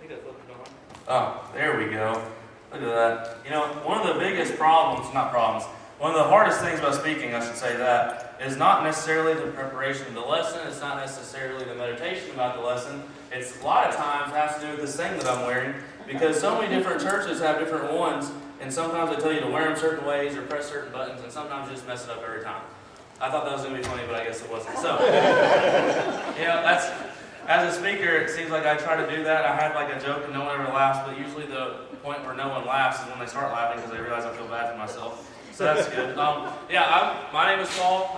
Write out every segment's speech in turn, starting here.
think I flipped it on. Oh, there we go. Look at that. You know, one of the biggest problems, one of the hardest things about speaking, I should say that, is not necessarily the preparation of the lesson. It's not necessarily the meditation about the lesson. It's a lot of times has to do with this thing that I'm wearing, because so many different churches have different ones, and sometimes they tell you to wear them certain ways or press certain buttons, and sometimes you just mess it up every time. I thought that was going to be funny, but I guess it wasn't. So, that's, as a speaker, it seems like I try to do that. I had like a joke and no one ever laughs, but usually the point where no one laughs is when they start laughing because they realize I feel bad for myself. So that's good. My name is Paul.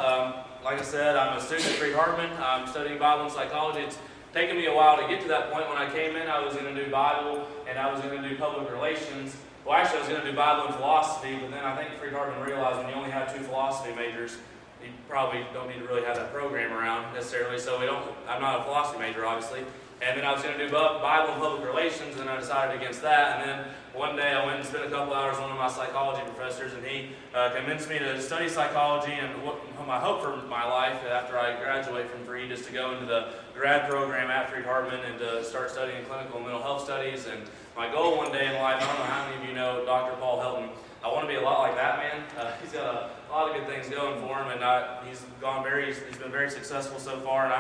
Like I said, I'm a student at Freed Hardeman. I'm studying Bible and psychology. It's taken me a while to get to that point. When I came in, I was going to do Bible and I was going to do public relations. Well, actually, I was going to do Bible and philosophy, but then I think Freed Hardeman realized when you only have 2 philosophy majors, you probably don't need to really have that program around necessarily. So I'm not a philosophy major, obviously. And then I was going to do Bible and public relations, and I decided against that. And then one day I went and spent a couple hours with one of my psychology professors, and he convinced me to study psychology. And what my hope for my life after I graduate from Freed is to go into the grad program at Freed Hardeman and to start studying clinical and mental health studies. And my goal one day in life, I don't know how many of you know Dr. Paul Helton. I want to be a lot like that man. He's got a lot of good things going for him, and he's been very successful so far. And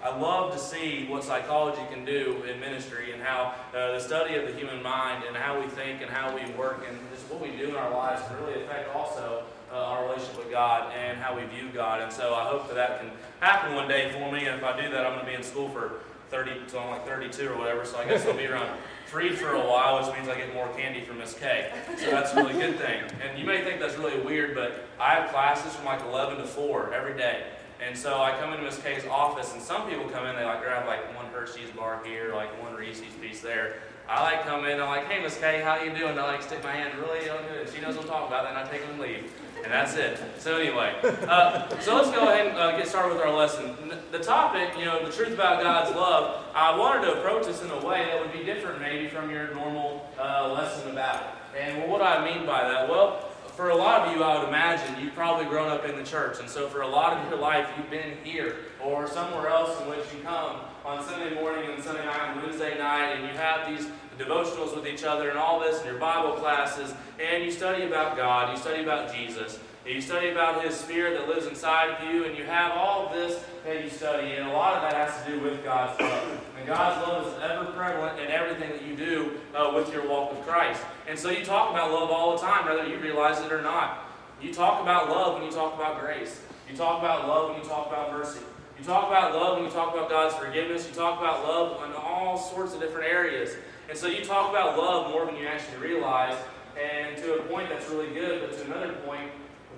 I love to see what psychology can do in ministry, and how the study of the human mind and how we think and how we work and just what we do in our lives can really affect also our relationship with God and how we view God. And so I hope that can happen one day for me. And if I do that, I'm going to be in school for 30 till I'm like 32 or whatever. So I guess I'll be around Freed for a while, which means I get more candy from Miss K. So that's a really good thing. And you may think that's really weird, but I have classes from like 11 to 4 every day. And so I come into Miss K's office, and some people come in, they like grab like one Hershey's bar here, like one Reese's piece there. I like come in, I'm like, hey Miss K, how you doing? I like stick my hand really good. She knows what I'm talking about, then I take them and leave. And that's it. So anyway, so let's go ahead and get started with our lesson. The topic, the truth about God's love, I wanted to approach this in a way that would be different maybe from your normal lesson about it. And what do I mean by that? Well, for a lot of you, I would imagine, you've probably grown up in the church. And so for a lot of your life, you've been here or somewhere else in which you come on Sunday morning and Sunday night and Wednesday night, and you have these devotionals with each other and all this in your Bible classes, and you study about God, you study about Jesus, and you study about His Spirit that lives inside of you, and you have all of this that you study, and a lot of that has to do with God's love. And God's love is ever prevalent in everything that you do with your walk with Christ. And so you talk about love all the time, whether you realize it or not. You talk about love when you talk about grace. You talk about love when you talk about mercy. You talk about love when you talk about God's forgiveness. You talk about love in all sorts of different areas. And so you talk about love more than you actually realize, and to a point that's really good, but to another point,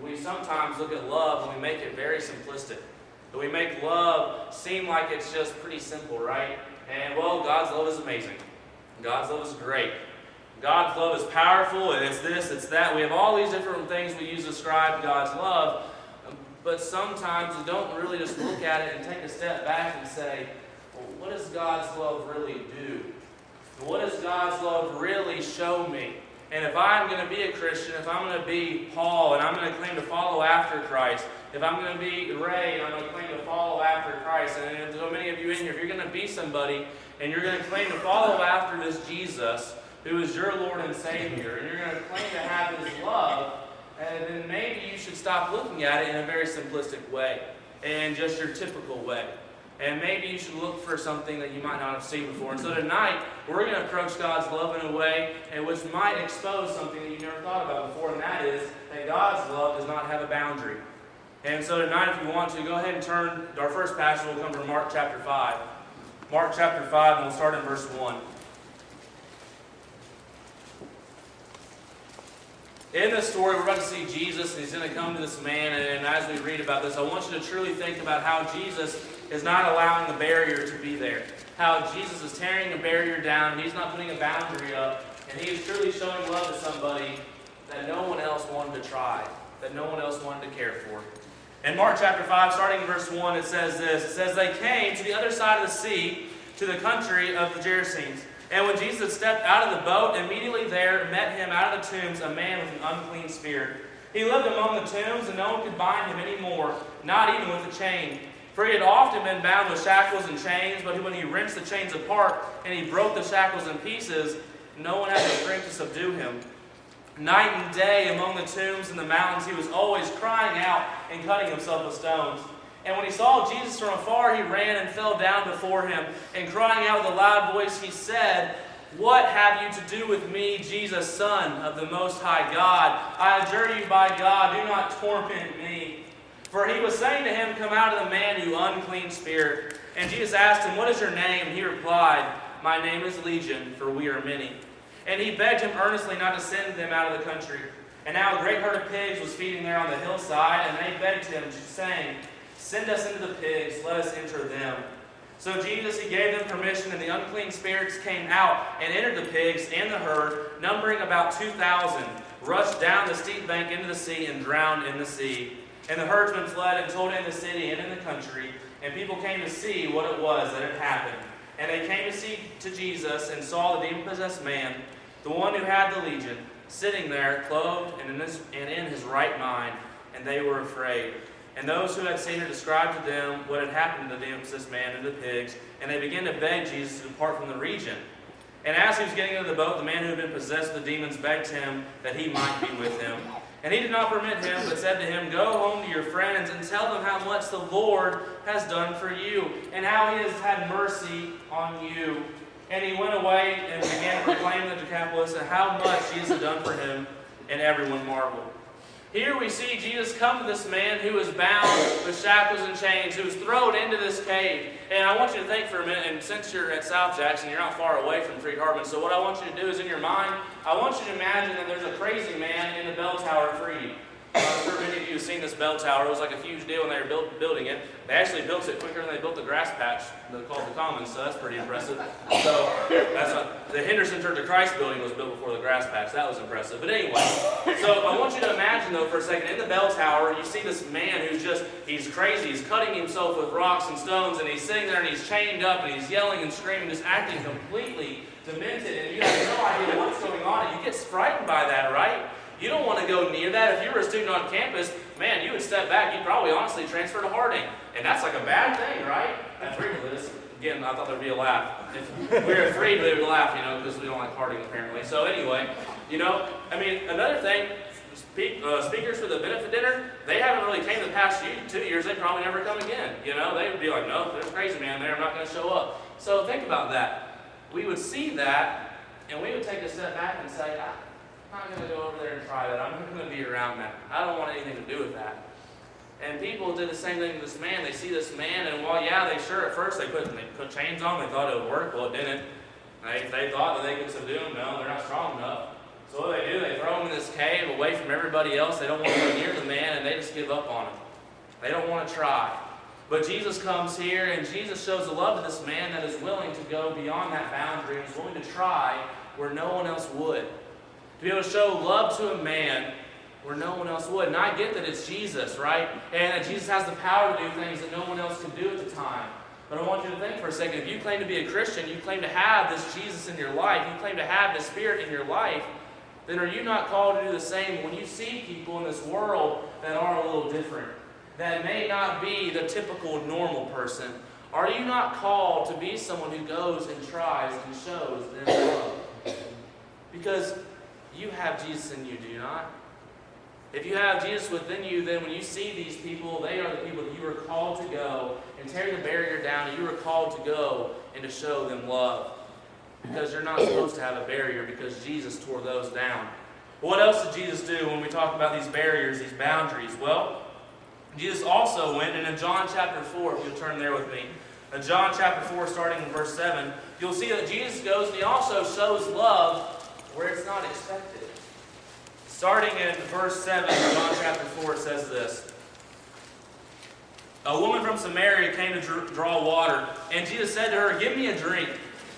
we sometimes look at love and we make it very simplistic. We make love seem like it's just pretty simple, right? And well, God's love is amazing. God's love is great. God's love is powerful, and it's this, it's that. We have all these different things we use to describe God's love, but sometimes we don't really just look at it and take a step back and say, well, what does God's love really do? What does God's love really show me? And if I'm going to be a Christian, if I'm going to be Paul, and I'm going to claim to follow after Christ, if I'm going to be Ray, and I'm going to claim to follow after Christ, and if so many of you in here, if you're going to be somebody, and you're going to claim to follow after this Jesus, who is your Lord and Savior, and you're going to claim to have His love, and then maybe you should stop looking at it in a very simplistic way, and just your typical way. And maybe you should look for something that you might not have seen before. And so tonight, we're going to approach God's love in a way in which might expose something that you've never thought about before, and that is that God's love does not have a boundary. And so tonight, if you want to, go ahead and turn. Our first passage will come from Mark chapter 5. Mark chapter 5, and we'll start in verse 1. In this story, we're about to see Jesus, and He's going to come to this man, and as we read about this, I want you to truly think about how Jesus is not allowing the barrier to be there. How Jesus is tearing a barrier down, and He's not putting a boundary up, and He is truly showing love to somebody that no one else wanted to try, that no one else wanted to care for. In Mark chapter 5, starting in verse 1, it says this. It says, they came to the other side of the sea, to the country of the Garretson. And when Jesus had stepped out of the boat, immediately there met him out of the tombs a man with an unclean spirit. He lived among the tombs, and no one could bind him any more, not even with a chain. For he had often been bound with shackles and chains, but when he wrenched the chains apart and he broke the shackles in pieces, no one had the strength to subdue him. Night and day among the tombs and the mountains, he was always crying out and cutting himself with stones. And when he saw Jesus from afar, he ran and fell down before him. And crying out with a loud voice, he said, "What have you to do with me, Jesus, Son of the Most High God? I adjure you by God, do not torment me." For he was saying to him, "Come out of the man, you unclean spirit." And Jesus asked him, "What is your name?" He replied, "My name is Legion, for we are many." And he begged him earnestly not to send them out of the country. And now a great herd of pigs was feeding there on the hillside, and they begged him, saying, "Send us into the pigs, let us enter them." So Jesus, he gave them permission, and the unclean spirits came out and entered the pigs and the herd, numbering about 2,000, rushed down the steep bank into the sea and drowned in the sea. And the herdsmen fled and told it in the city and in the country, and people came to see what it was that had happened. And they came to Jesus and saw the demon-possessed man, the one who had the legion, sitting there, clothed and in his right mind, and they were afraid. And those who had seen it described to them what had happened to the demon-possessed man and the pigs, and they began to beg Jesus to depart from the region. And as he was getting into the boat, the man who had been possessed with the demons begged him that he might be with him. And he did not permit him, but said to him, "Go home to your friends and tell them how much the Lord has done for you, and how he has had mercy on you." And he went away and began to proclaim to the Decapolis how much Jesus had done for him, and everyone marveled. Here we see Jesus come to this man who was bound with shackles and chains, who was thrown into this cave. And I want you to think for a minute, and since you're at South Jackson, you're not far away from Freed Hardeman, so what I want you to do is in your mind, I want you to imagine that there's a crazy man in the bell tower of Freed. I'm sure many of you have seen this bell tower. It was like a huge deal when they were building it. They actually built it quicker than they built the grass patch called the Commons, so that's pretty impressive. So the Henderson Church of Christ building was built before the grass patch. That was impressive. But anyway, so I want you to imagine though for a second, in the bell tower, you see this man he's crazy. He's cutting himself with rocks and stones, and he's sitting there and he's chained up and he's yelling and screaming, just acting completely demented, and you have no idea what's going on. And you get frightened by that, right? You don't want to go near that. If you were a student on campus, man, you would step back. You'd probably honestly transfer to Harding. And that's like a bad thing, right? That's ridiculous. Again, I thought there'd be a laugh. If we were afraid they would laugh, because we don't like Harding apparently. So anyway, another thing, speakers for the benefit dinner, they haven't really came the past 2 years. They probably never come again. They would be like, "No, there's a crazy man there. I'm not going to show up." So think about that. We would see that, and we would take a step back and say, I'm not going to go over there and try that. I'm not going to be around that. I don't want anything to do with that. And people did the same thing to this man. They see this man, and at first they put chains on. They thought it would work. Well, it didn't. They thought that they could subdue him. No, they're not strong enough. So what do? They throw him in this cave away from everybody else. They don't want to go near the man, and they just give up on him. They don't want to try. But Jesus comes here, and Jesus shows the love to this man that is willing to go beyond that boundary and is willing to try where no one else would. To be able to show love to a man where no one else would. And I get that it's Jesus, right? And that Jesus has the power to do things that no one else could do at the time. But I want you to think for a second, if you claim to be a Christian, you claim to have this Jesus in your life, you claim to have this Spirit in your life, then are you not called to do the same when you see people in this world that are a little different, that may not be the typical normal person? Are you not called to be someone who goes and tries and shows their love? Because you have Jesus in you, do you not? If you have Jesus within you, then when you see these people, they are the people that you are called to go and tear the barrier down, and you are called to go and to show them love. Because you're not supposed to have a barrier, because Jesus tore those down. What else did Jesus do when we talk about these barriers, these boundaries? Well, Jesus also went, and in John chapter 4, if you'll turn there with me, in John chapter 4, starting in verse 7, you'll see that Jesus goes and he also shows love where it's not expected. Starting in verse 7 of John chapter 4, it says this. A woman from Samaria came to draw water, and Jesus said to her, "Give me a drink."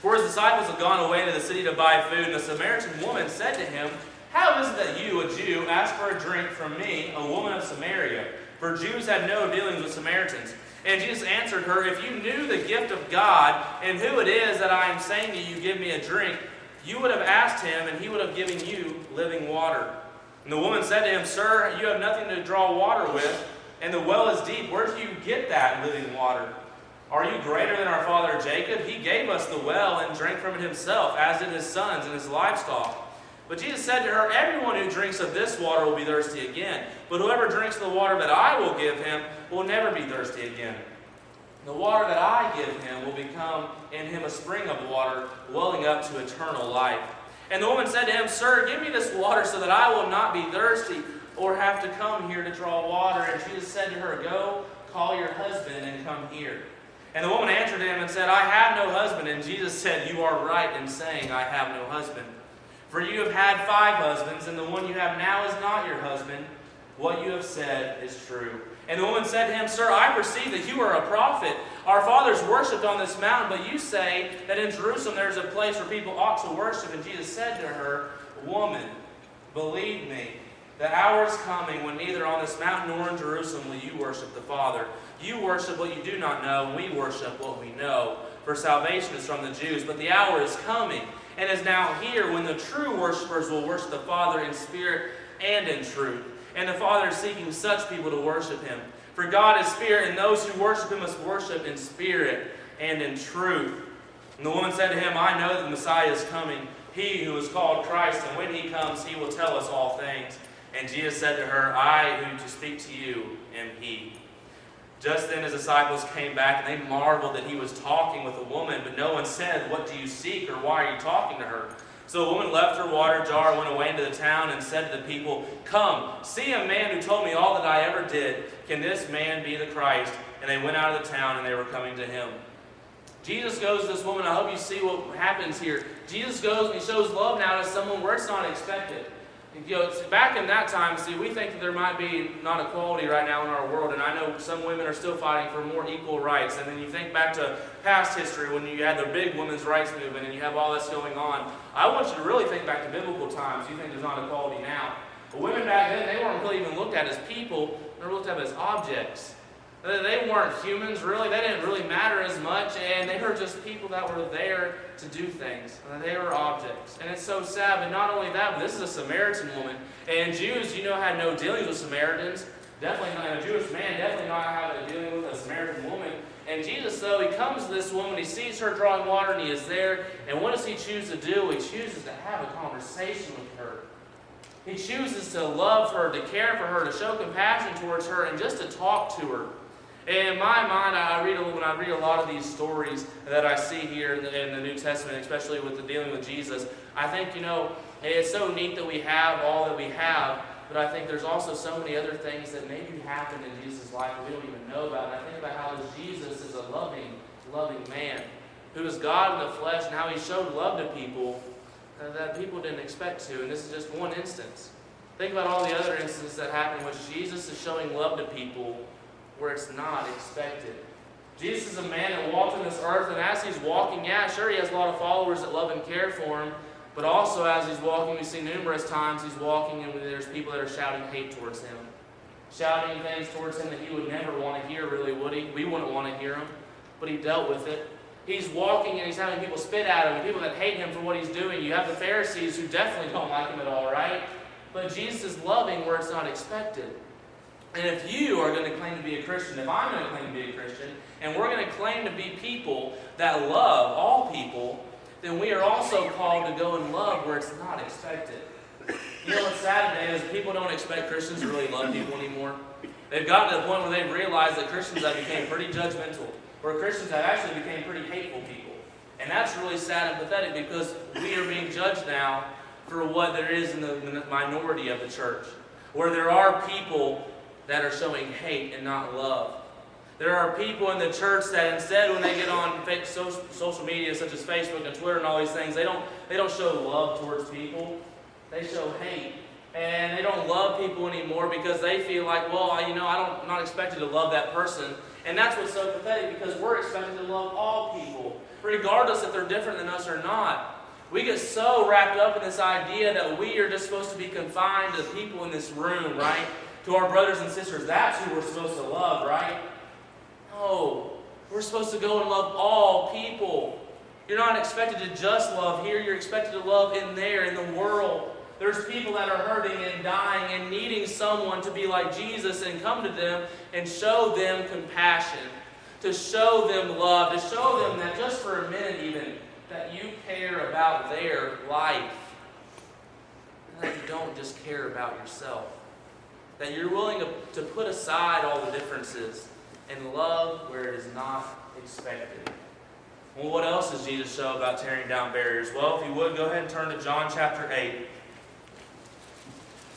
For his disciples had gone away to the city to buy food, and the Samaritan woman said to him, "How is it that you, a Jew, ask for a drink from me, a woman of Samaria? For Jews had no dealings with Samaritans." And Jesus answered her, "If you knew the gift of God, and who it is that I am saying to you, 'Give me a drink,' you would have asked him, and he would have given you living water." And the woman said to him, "Sir, you have nothing to draw water with, And the well is deep. Where do you get that living water? Are you greater than our father Jacob? He gave us the well and drank from it himself, as did his sons and his livestock. But Jesus said to her, everyone who drinks of this water will be thirsty again. But whoever drinks the water that I will give him will never be thirsty again. The water that I give him will become in him a spring of water, welling up to eternal life. And the woman said to him, Sir, give me this water so that I will not be thirsty or have to come here to draw water. And Jesus said to her, Go, call your husband and come here. And the woman answered him and said, I have no husband. And Jesus said, You are right in saying, I have no husband. For you have had 5 husbands, and the one you have now is not your husband. What you have said is true. And the woman said to him, Sir, I perceive that you are a prophet. Our fathers worshipped on this mountain, but you say that in Jerusalem there is a place where people ought to worship. And Jesus said to her, Woman, believe me, the hour is coming when neither on this mountain nor in Jerusalem will you worship the Father. You worship what you do not know, and we worship what we know. For salvation is from the Jews. But the hour is coming, and is now here, when the true worshipers will worship the Father in spirit and in truth. And the Father is seeking such people to worship him. For God is spirit, and those who worship him must worship in spirit and in truth. And the woman said to him, I know that the Messiah is coming, he who is called Christ, and when he comes, he will tell us all things. And Jesus said to her, I who to speak to you am he. Just then his disciples came back, and they marveled that he was talking with a woman, but no one said, What do you seek, or why are you talking to her? So the woman left her water jar, went away into the town, and said to the people, Come, see a man who told me all that I ever did. Can this man be the Christ? And they went out of the town, and they were coming to him. Jesus goes to this woman. I hope you see what happens here. Jesus goes and he shows love now to someone where it's not expected. Back in that time, we think that there might be not equality right now in our world, and I know some women are still fighting for more equal rights. And then you think back to past history when you had the big women's rights movement and you have all this going on. I want you to really think back to biblical times. You think there's not equality now. But women back then, they weren't really even looked at as people. They were looked at as objects. They weren't humans, really. They didn't really matter as much, and they were just people that were there to do things. They were objects. And it's so sad, but not only that, but this is a Samaritan woman. And Jews, had no dealings with Samaritans. Definitely not, and a Jewish man definitely not having a dealing with a Samaritan woman. And Jesus, though, he comes to this woman, he sees her drawing water, and he is there. And what does he choose to do? He chooses to have a conversation with her. He chooses to love her, to care for her, to show compassion towards her, and just to talk to her. In my mind, when I read a lot of these stories that I see here in the New Testament, especially with the dealing with Jesus, I think, it's so neat that we have all that we have, but I think there's also so many other things that maybe happened in Jesus' life that we don't even know about. And I think about how Jesus is a loving, loving man who is God in the flesh, and how he showed love to people that people didn't expect to. And this is just one instance. Think about all the other instances that happen in which Jesus is showing love to people where it's not expected. Jesus is a man that walked on this earth, and as he's walking, sure, he has a lot of followers that love and care for him, but also as he's walking, we see numerous times he's walking and there's people that are shouting hate towards him. Shouting things towards him that he would never want to hear, really, would he? We wouldn't want to hear him, but he dealt with it. He's walking and he's having people spit at him, and people that hate him for what he's doing. You have the Pharisees who definitely don't like him at all, right? But Jesus is loving where it's not expected. And if you are going to claim to be a Christian, if I'm going to claim to be a Christian, and we're going to claim to be people that love all people, then we are also called to go and love where it's not expected. What's sad today is people don't expect Christians to really love people anymore. They've gotten to the point where they've realized that Christians have become pretty judgmental, where Christians have actually become pretty hateful people. And that's really sad and pathetic, because we are being judged now for what there is in the minority of the church, where there are people that are showing hate and not love. There are people in the church that instead, when they get on social media such as Facebook and Twitter and all these things, they don't show love towards people. They show hate. And they don't love people anymore because they feel like, I'm not expected to love that person. And that's what's so pathetic, because we're expected to love all people, regardless if they're different than us or not. We get so wrapped up in this idea that we are just supposed to be confined to the people in this room, right? To our brothers and sisters. That's who we're supposed to love, right? No. We're supposed to go and love all people. You're not expected to just love here. You're expected to love in there, in the world. There's people that are hurting and dying and needing someone to be like Jesus and come to them and show them compassion, to show them love, to show them that just for a minute even, that you care about their life. And that you don't just care about yourself. That you're willing to put aside all the differences and love where it is not expected. Well, what else does Jesus show about tearing down barriers? Well, if you would, go ahead and turn to John chapter 8.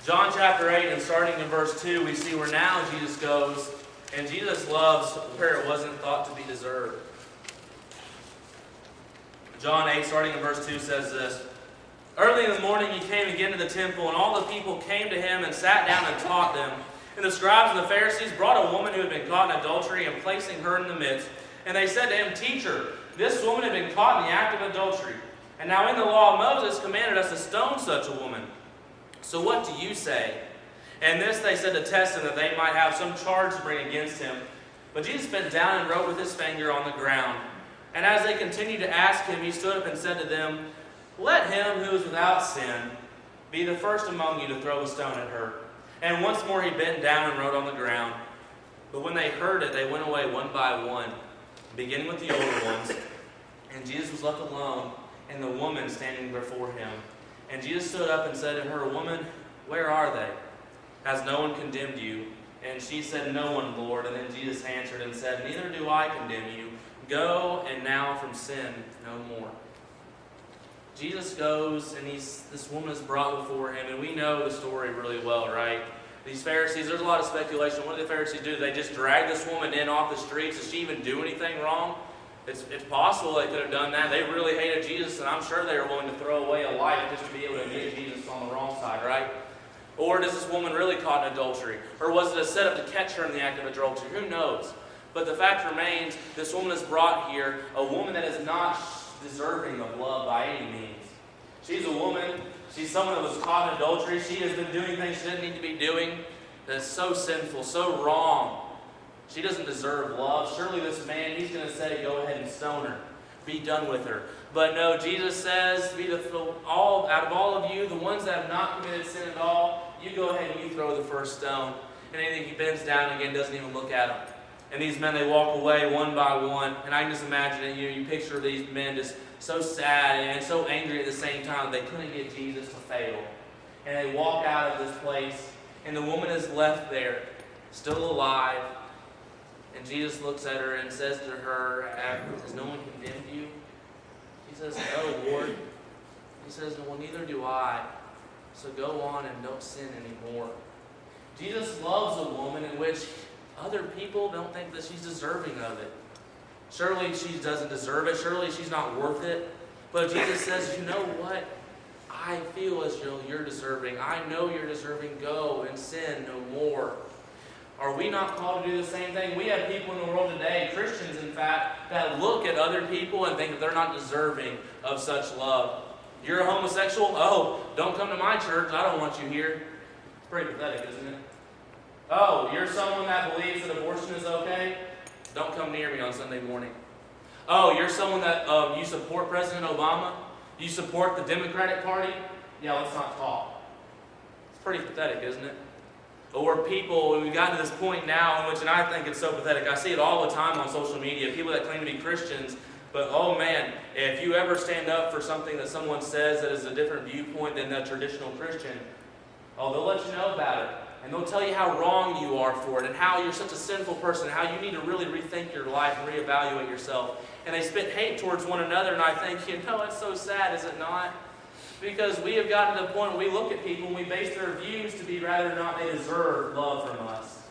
John chapter 8, and starting in verse 2, we see where now Jesus goes, and Jesus loves where it wasn't thought to be deserved. John 8, starting in verse 2, says this: Early in the morning he came again to the temple, and all the people came to him and sat down and taught them. And the scribes and the Pharisees brought a woman who had been caught in adultery, and placing her in the midst. And they said to him, Teacher, this woman had been caught in the act of adultery. And now in the law Moses commanded us to stone such a woman. So what do you say? And this they said to test him, that they might have some charge to bring against him. But Jesus bent down and wrote with his finger on the ground. And as they continued to ask him, he stood up and said to them, Let him who is without sin be the first among you to throw a stone at her. And once more he bent down and wrote on the ground. But when they heard it, they went away one by one, beginning with the older ones. And Jesus was left alone, and the woman standing before him. And Jesus stood up and said to her, Woman, where are they? Has no one condemned you? And she said, No one, Lord. And then Jesus answered and said, Neither do I condemn you. Go, and now from sin no more. Jesus goes, and this woman is brought before him, and we know the story really well, right? These Pharisees, there's a lot of speculation. What did the Pharisees do? They just drag this woman in off the streets. Does she even do anything wrong? It's possible they could have done that. They really hated Jesus, and I'm sure they were willing to throw away a life just to be able to get Jesus on the wrong side, right? Or does this woman really caught in adultery? Or was it a setup to catch her in the act of adultery? Who knows? But the fact remains, this woman is brought here, a woman that is not deserving of love by any means. She's a woman. She's someone that was caught in adultery. She has been doing things she didn't need to be doing. That's so sinful, so wrong. She doesn't deserve love. Surely this man, he's going to say, go ahead and stone her. Be done with her. But no, Jesus says, out of all of you, the ones that have not committed sin at all, you go ahead and you throw the first stone. And then he bends down again, doesn't even look at them. And these men, they walk away one by one. And I can just imagine it. You picture these men just so sad and so angry at the same time that they couldn't get Jesus to fail. And they walk out of this place. And the woman is left there, still alive. And Jesus looks at her and says to her, Has no one condemned you? She says, No, Lord. He says, Well, neither do I. So go on and don't sin anymore. Jesus loves a woman in which other people don't think that she's deserving of it. Surely she doesn't deserve it. Surely she's not worth it. But Jesus says, You know what? I feel as though you're deserving. I know you're deserving. Go and sin no more. Are we not called to do the same thing? We have people in the world today, Christians in fact, that look at other people and think that they're not deserving of such love. You're a homosexual? Oh, don't come to my church. I don't want you here. It's pretty pathetic, isn't it? Oh, you're someone that believes that abortion is okay? Don't come near me on Sunday morning. Oh, you're someone that you support President Obama? You support the Democratic Party? Yeah, let's not talk. It's pretty pathetic, isn't it? Or people, we've gotten to this point now in which, and I think it's so pathetic, I see it all the time on social media, people that claim to be Christians, but oh man, if you ever stand up for something that someone says that is a different viewpoint than the traditional Christian, oh, they'll let you know about it. And they'll tell you how wrong you are for it, and how you're such a sinful person, how you need to really rethink your life and reevaluate yourself. And they spit hate towards one another, and I think, it's so sad, is it not? Because we have gotten to the point where we look at people and we base their views to be rather not they deserve love from us.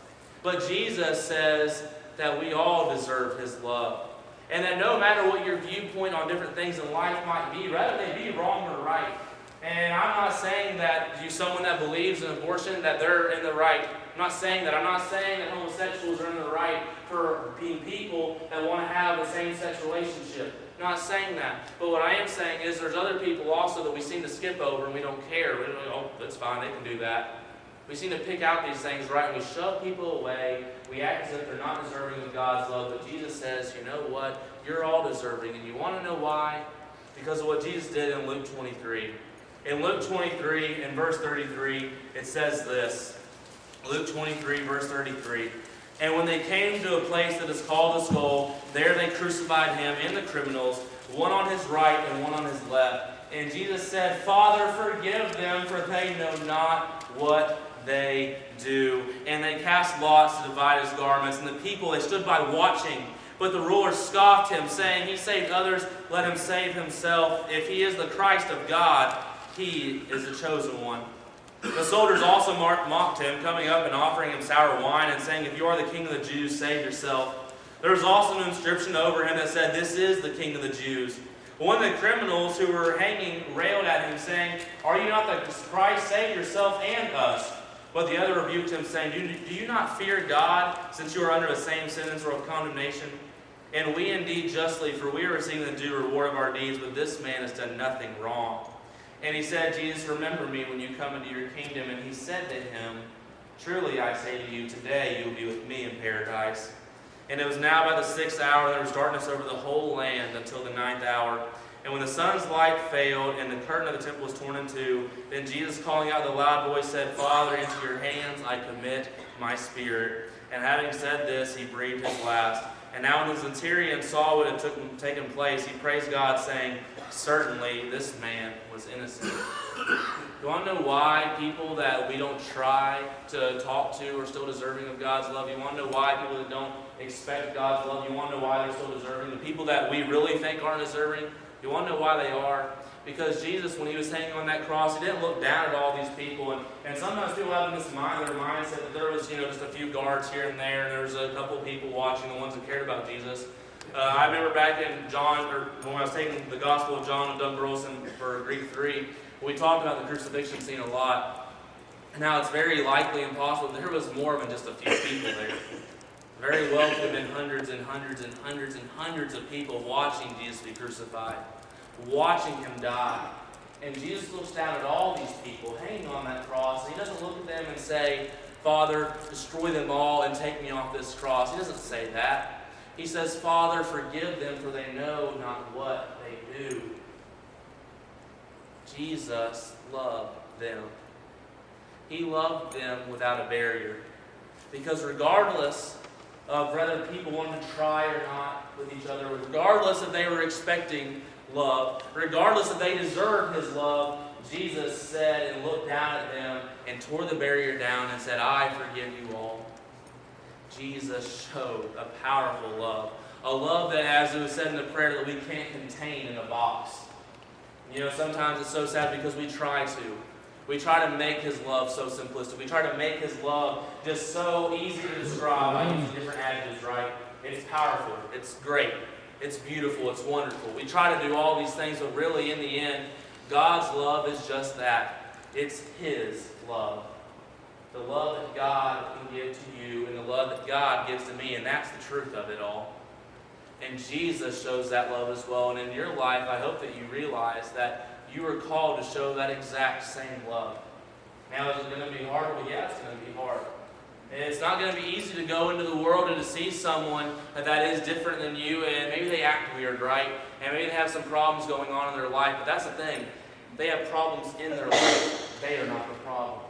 But Jesus says that we all deserve His love. And that no matter what your viewpoint on different things in life might be, rather they be wrong or right. And I'm not saying that someone that believes in abortion, that they're in the right. I'm not saying that. I'm not saying that homosexuals are in the right for being people that want to have a same-sex relationship. I'm not saying that. But what I am saying is there's other people also that we seem to skip over and we don't care. We don't, oh, that's fine, they can do that. We seem to pick out these things, right? And we shove people away. We act as if they're not deserving of God's love. But Jesus says, you know what? You're all deserving. And you want to know why? Because of what Jesus did in Luke 23. In Luke 23 and verse 33, it says this. Luke 23, verse 33. And when they came to a place that is called the Skull, there they crucified him and the criminals, one on his right and one on his left. And Jesus said, Father, forgive them, for they know not what they do. And they cast lots to divide his garments. And the people, they stood by watching. But the ruler scoffed him, saying, He saved others, let him save himself. If he is the Christ of God, he is the chosen one. The soldiers also mocked him, coming up and offering him sour wine, and saying, If you are the king of the Jews, save yourself. There was also an inscription over him that said, This is the king of the Jews. One of the criminals who were hanging railed at him, saying, Are you not the Christ? Save yourself and us. But the other rebuked him, saying, Do you not fear God, since you are under the same sentence or of condemnation? And we indeed justly, for we are receiving the due reward of our deeds, but this man has done nothing wrong. And he said, Jesus, remember me when you come into your kingdom. And he said to him, Truly I say to you, today you will be with me in paradise. And it was now about the 6th hour, and there was darkness over the whole land until the 9th hour. And when the sun's light failed, and the curtain of the temple was torn in two, then Jesus, calling out with a loud voice, said, Father, into your hands I commit my spirit. And having said this, he breathed his last. And now when the centurion saw what had taken place, he praised God, saying, Certainly this man was innocent. You want to know why people that we don't try to talk to are still deserving of God's love? You want to know why people that don't expect God's love, you want to know why they're still deserving? The people that we really think aren't deserving, you want to know why they are? Because Jesus, when he was hanging on that cross, he didn't look down at all these people. And sometimes people have in their mindset that there was, just a few guards here and there, and there was a couple of people watching, the ones that cared about Jesus. I remember back in when I was taking the Gospel of John with Doug Burleson for Greek 3, we talked about the crucifixion scene a lot. And how it's very likely and possible there was more than just a few people there. Very well could have been hundreds and hundreds and hundreds and hundreds of people watching Jesus be crucified, watching him die. And Jesus looks down at all these people hanging on that cross, and he doesn't look at them and say, Father, destroy them all and take me off this cross. He doesn't say that. He says, Father, forgive them, for they know not what they do. Jesus loved them. He loved them without a barrier. Because regardless of whether people wanted to try or not with each other, regardless if they were expecting love, regardless if they deserved his love, Jesus said and looked down at them and tore the barrier down and said, I forgive you all. Jesus showed a powerful love. A love that, as it was said in the prayer, that we can't contain in a box. Sometimes it's so sad because we try to. We try to make his love so simplistic. We try to make his love just so easy to describe. I use different adjectives, right? It's powerful. It's great. It's beautiful. It's wonderful. We try to do all these things, but really, in the end, God's love is just that. It's his love. The love that God can give to you and the love that God gives to me, and that's the truth of it all. And Jesus shows that love as well. And in your life, I hope that you realize that you are called to show that exact same love. Now, is it going to be hard? Well, yeah, it's going to be hard. And it's not going to be easy to go into the world and to see someone that is different than you, and maybe they act weird, right? And maybe they have some problems going on in their life, but that's the thing. They have problems in their life. They are not the problem.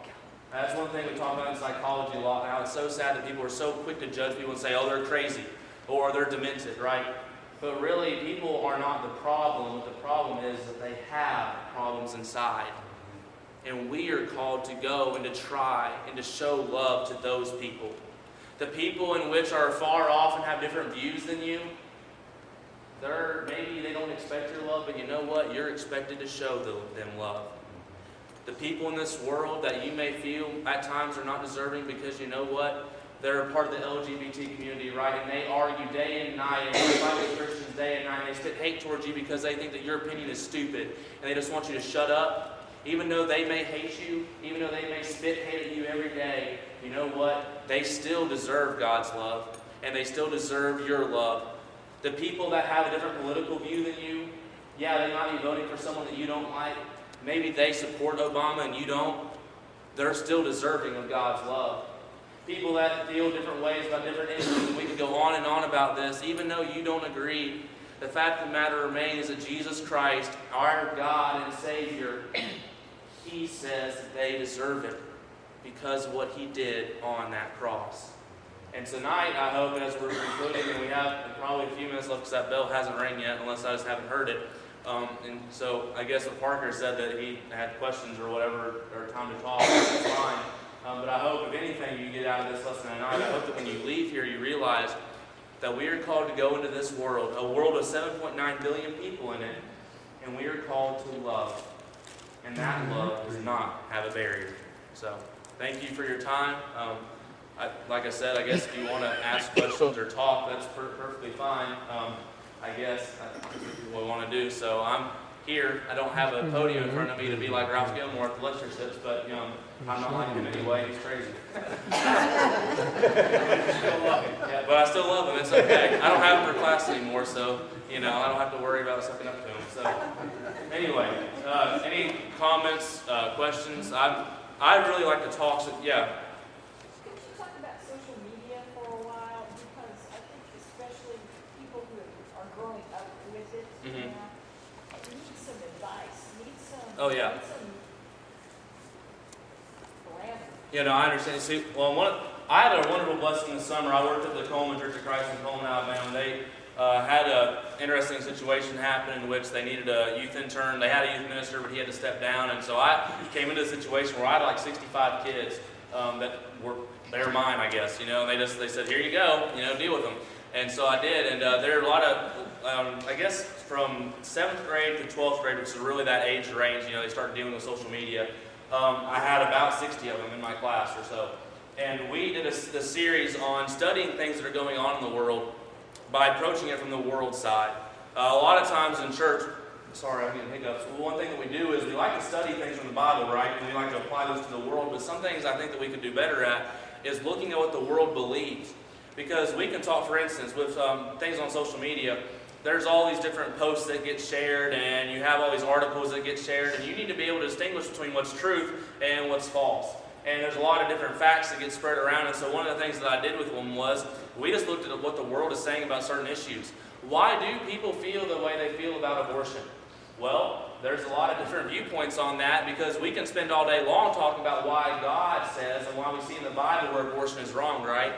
That's one thing we talk about in psychology a lot now. It's so sad that people are so quick to judge people and say, oh, they're crazy, or they're demented, right? But really, people are not the problem. What the problem is that they have problems inside. And we are called to go and to try and to show love to those people. The people in which are far off and have different views than you, maybe they don't expect your love, but you know what? You're expected to show them love. The people in this world that you may feel at times are not deserving because you know what? They're a part of the LGBT community, right? And they argue day and night, and they fight with Christians day and night, and they spit hate towards you because they think that your opinion is stupid, and they just want you to shut up. Even though they may hate you, even though they may spit hate at you every day, you know what? They still deserve God's love, and they still deserve your love. The people that have a different political view than you, yeah, they might be voting for someone that you don't like. Maybe they support Obama and you don't. They're still deserving of God's love. People that feel different ways about different issues, and we can go on and on about this, even though you don't agree. The fact of the matter remains that Jesus Christ, our God and Savior, they deserve it because of what he did on that cross. And tonight, I hope as we're concluding, and we have probably a few minutes left because that bell hasn't rang yet, unless I just haven't heard it. And so I guess what Parker said that he had questions or whatever, or time to talk, that's fine. But I hope, if anything, you get out of this lesson tonight. I hope that when you leave here, you realize that we are called to go into this world, a world with 7.9 billion people in it, and we are called to love. And that love does not have a barrier. So, thank you for your time. Like I said, I guess if you want to ask questions or talk, that's perfectly fine. I guess that's what we want to do. So I'm here. I don't have a podium in front of me to be like Ralph Gilmore at the lectureships, but I'm not like him anyway. He's crazy. Yeah, but I still love him. It's okay. I don't have him for class anymore, so I don't have to worry about sucking up to him. So anyway, any comments, questions? I'd really like to talk. So, yeah. Oh, yeah. I understand. See, I had a wonderful blessing this summer. I worked at the Coleman Church of Christ in Coleman, Alabama. They had an interesting situation happen in which they needed a youth intern. They had a youth minister, but he had to step down. And so I came into a situation where I had like 65 kids they're mine, I guess. They said, here you go, deal with them. And so I did. And there are a lot of, I guess, from 7th grade to 12th grade, which is really that age range, they start dealing with social media. I had about 60 of them in my class or so. And we did a series on studying things that are going on in the world by approaching it from the world side. A lot of times in church, sorry, I'm getting hiccups. Well, one thing that we do is we like to study things from the Bible, right? And we like to apply those to the world. But some things I think that we could do better at is looking at what the world believes. Because we can talk, for instance, with things on social media. There's all these different posts that get shared, and you have all these articles that get shared, and you need to be able to distinguish between what's truth and what's false. And there's a lot of different facts that get spread around, and so one of the things that I did with them was we just looked at what the world is saying about certain issues. Why do people feel the way they feel about abortion? Well, there's a lot of different viewpoints on that because we can spend all day long talking about why God says and why we see in the Bible where abortion is wrong, right?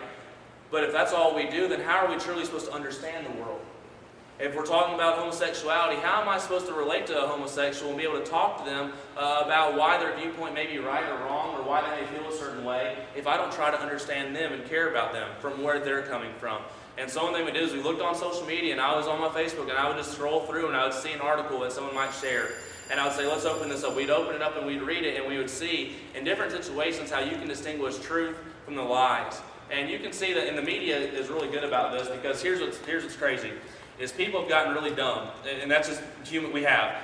But if that's all we do, then how are we truly supposed to understand the world? If we're talking about homosexuality, how am I supposed to relate to a homosexual and be able to talk to them about why their viewpoint may be right or wrong or why they may feel a certain way if I don't try to understand them and care about them from where they're coming from? And so one thing we did is we looked on social media, and I was on my Facebook, and I would just scroll through and I would see an article that someone might share. And I would say, let's open this up. We'd open it up and we'd read it, and we would see in different situations how you can distinguish truth from the lies. And you can see that in the media is really good about this because here's what's crazy. Is people have gotten really dumb, and that's just human. We have.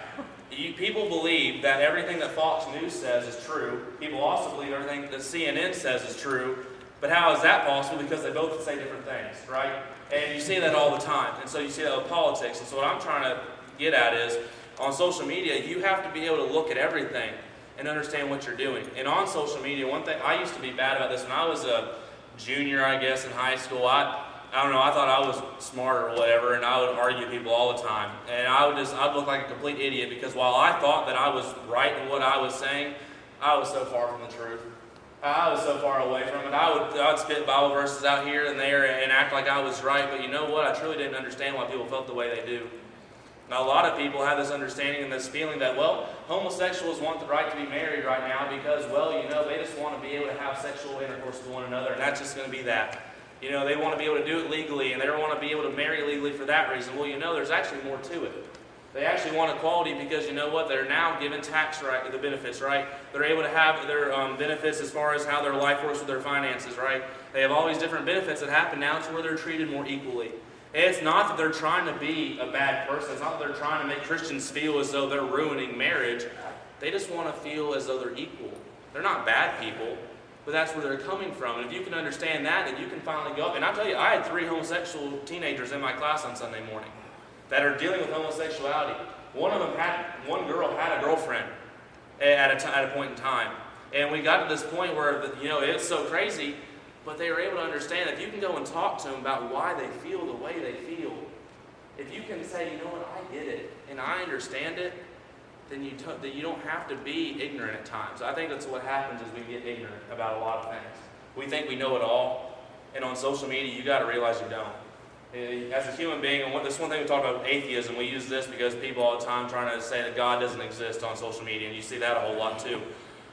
People believe that everything that Fox News says is true. People also believe everything that CNN says is true. But how is that possible? Because they both say different things, right? And you see that all the time. And so you see that with politics. And so what I'm trying to get at is, on social media, you have to be able to look at everything and understand what you're doing. And on social media, one thing, I used to be bad about this. When I was a junior, I guess, in high school, I don't know, I thought I was smart or whatever, and I would argue with people all the time. And I'd look like a complete idiot because while I thought that I was right in what I was saying, I was so far from the truth. I was so far away from it. I would spit Bible verses out here and there and act like I was right, but you know what? I truly didn't understand why people felt the way they do. Now, a lot of people have this understanding and this feeling that, well, homosexuals want the right to be married right now because, well, they just want to be able to have sexual intercourse with one another, and that's just going to be that. They want to be able to do it legally, and they don't want to be able to marry legally for that reason. Well, there's actually more to it. They actually want equality because, you know what, they're now given tax right, the benefits, right? They're able to have their benefits as far as how their life works with their finances, right? They have all these different benefits that happen now to where they're treated more equally. And it's not that they're trying to be a bad person. It's not that they're trying to make Christians feel as though they're ruining marriage. They just want to feel as though they're equal. They're not bad people, but that's where they're coming from. And if you can understand that, then you can finally go up. And I'll tell you, I had 3 homosexual teenagers in my class on Sunday morning that are dealing with homosexuality. One girl had a girlfriend at a point in time. And we got to this point where, it's so crazy, but they were able to understand if you can go and talk to them about why they feel the way they feel, if you can say, you know what, I get it, and I understand it, then you don't have to be ignorant at times. I think that's what happens is we get ignorant about a lot of things. We think we know it all, and on social media, you got to realize you don't. As a human being, and this one thing we talk about atheism, we use this because people all the time trying to say that God doesn't exist on social media, and you see that a whole lot too.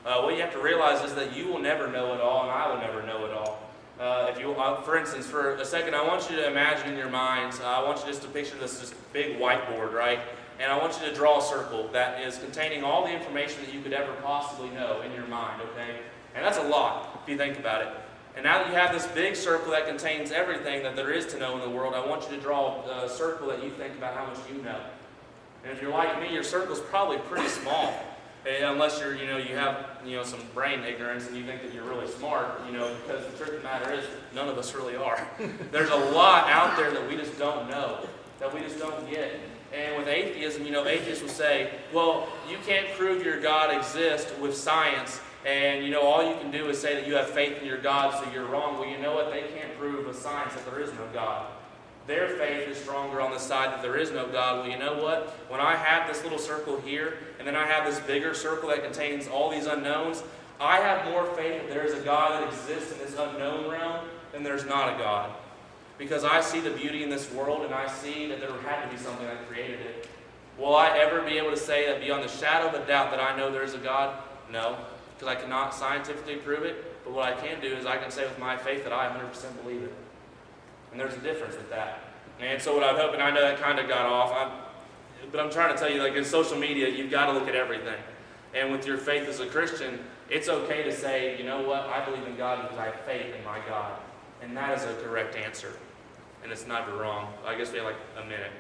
What you have to realize is that you will never know it all, and I will never know it all. For instance, for a second, I want you to imagine in your minds, I want you just to picture this big whiteboard, right? And I want you to draw a circle that is containing all the information that you could ever possibly know in your mind, okay? And that's a lot, if you think about it. And now that you have this big circle that contains everything that there is to know in the world, I want you to draw a circle that you think about how much you know. And if you're like me, your circle's probably pretty small. Unless you have some brain ignorance and you think that you're really smart, because the truth of the matter is, none of us really are. There's a lot out there that we just don't know, that we just don't get. And with atheism, atheists will say, well, you can't prove your God exists with science, and all you can do is say that you have faith in your God, so you're wrong. Well, you know what? They can't prove with science that there is no God. Their faith is stronger on the side that there is no God. Well, you know what? When I have this little circle here, and then I have this bigger circle that contains all these unknowns, I have more faith that there is a God that exists in this unknown realm than there's not a God. Because I see the beauty in this world, and I see that there had to be something that created it. Will I ever be able to say that beyond the shadow of a doubt that I know there is a God? No, because I cannot scientifically prove it. But what I can do is I can say with my faith that I 100% believe it. And there's a difference with that. And so what I'm hoping, I know that kind of got off, but I'm trying to tell you, like in social media, you've got to look at everything. And with your faith as a Christian, it's okay to say, you know what, I believe in God because I have faith in my God. And that is a correct answer. And it's never wrong. I guess we have like a minute.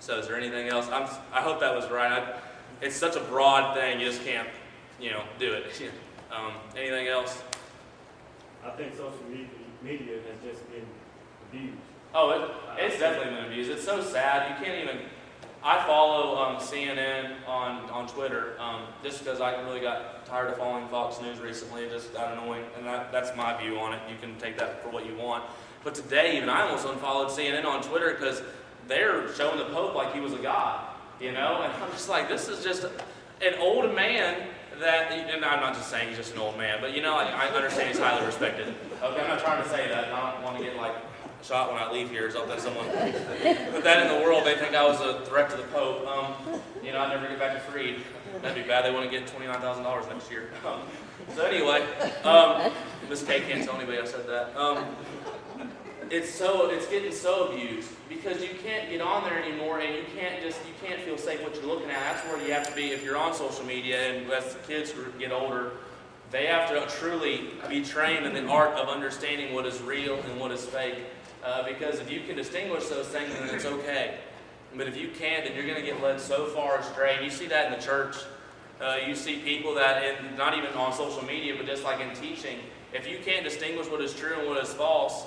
So is there anything else? I hope that was right. It's such a broad thing, you just can't, do it. Anything else? I think social media has just been abused. Oh, it's definitely been abused. It's so sad. You can't even... I follow CNN on Twitter just because I really got tired of following Fox News recently. It just got annoying. And that's my view on it. You can take that for what you want. But today, even I almost unfollowed CNN on Twitter because they're showing the Pope like he was a god. And I'm just like, this is just an old man that... And I'm not just saying he's just an old man, but I understand he's highly respected. Okay, I'm not trying to say that. I don't want to get shot when I leave here or something. Someone put that in the world, they think I was a threat to the Pope. I'd never get back to Freed. That'd be bad. They want to get $29,000 next year. So anyway, Miss K can't tell anybody I said that. It's getting so abused because you can't get on there anymore, and you can't feel safe what you're looking at. That's where you have to be if you're on social media, and as the kids get older, they have to truly be trained in the art of understanding what is real and what is fake. Because if you can distinguish those things, then it's okay. But if you can't, then you're going to get led so far astray. And you see that in the church. You see people that, not even on social media, but just like in teaching, if you can't distinguish what is true and what is false,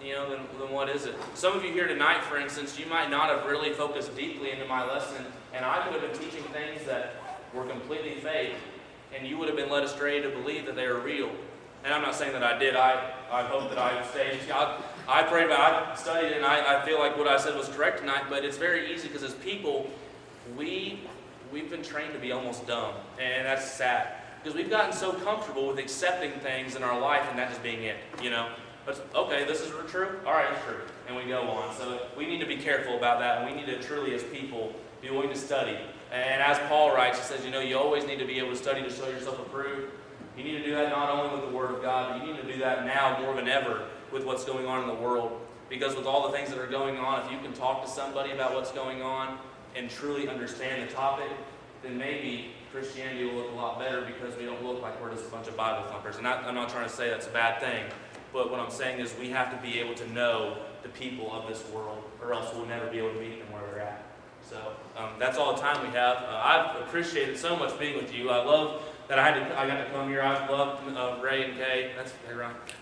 then what is it? Some of you here tonight, for instance, you might not have really focused deeply into my lesson, and I could have been teaching things that were completely fake, and you would have been led astray to believe that they were real. And I'm not saying that I did. I hope that I stayed. I prayed about it, I studied it, and I feel like what I said was correct tonight, but it's very easy because as people, we've been trained to be almost dumb, and that's sad. Because we've gotten so comfortable with accepting things in our life and that just being it, But, okay, this is true? All right, it's true. And we go on. So we need to be careful about that, and we need to truly, as people, be willing to study. And as Paul writes, he says, you always need to be able to study to show yourself approved. You need to do that not only with the Word of God, but you need to do that now more than ever with what's going on in the world. Because with all the things that are going on, if you can talk to somebody about what's going on and truly understand the topic, then maybe Christianity will look a lot better because we don't look like we're just a bunch of Bible thumpers. And I'm not trying to say that's a bad thing, but what I'm saying is we have to be able to know the people of this world, or else we'll never be able to meet them where they're at. So that's all the time we have. I've appreciated so much being with you. I love that I got to come here. I've loved Ray and Kay.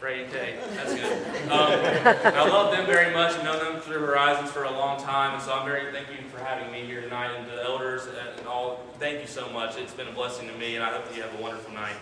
Ray and Kay. That's good. I love them very much and known them through Horizons for a long time. And so I'm very thank you for having me here tonight, and the elders and all. Thank you so much. It's been a blessing to me, and I hope that you have a wonderful night.